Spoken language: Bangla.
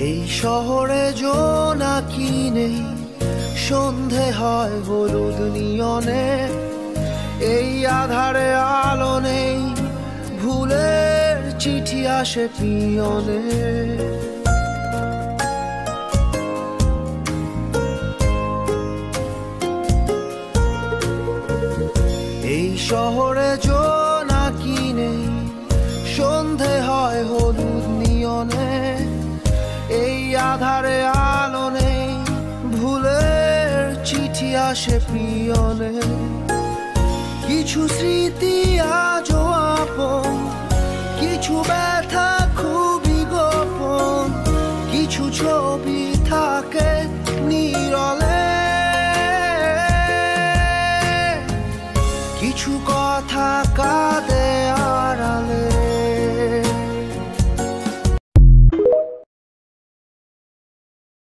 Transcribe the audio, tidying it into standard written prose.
এই শহরে জোনাকি নেই, সন্ধে হয় হলুদ নিয়নে। এই আধারে আলো নেই, ভুলের চিঠি আসে পিয়নে। এই শহরে জোনাকি নেই, সন্ধে হয় হলুদ নিয়নে। এই আধারে আলো নেই, ভুলের চিঠি আসে পিয়নে। কিছু স্মৃতি আজও আপন,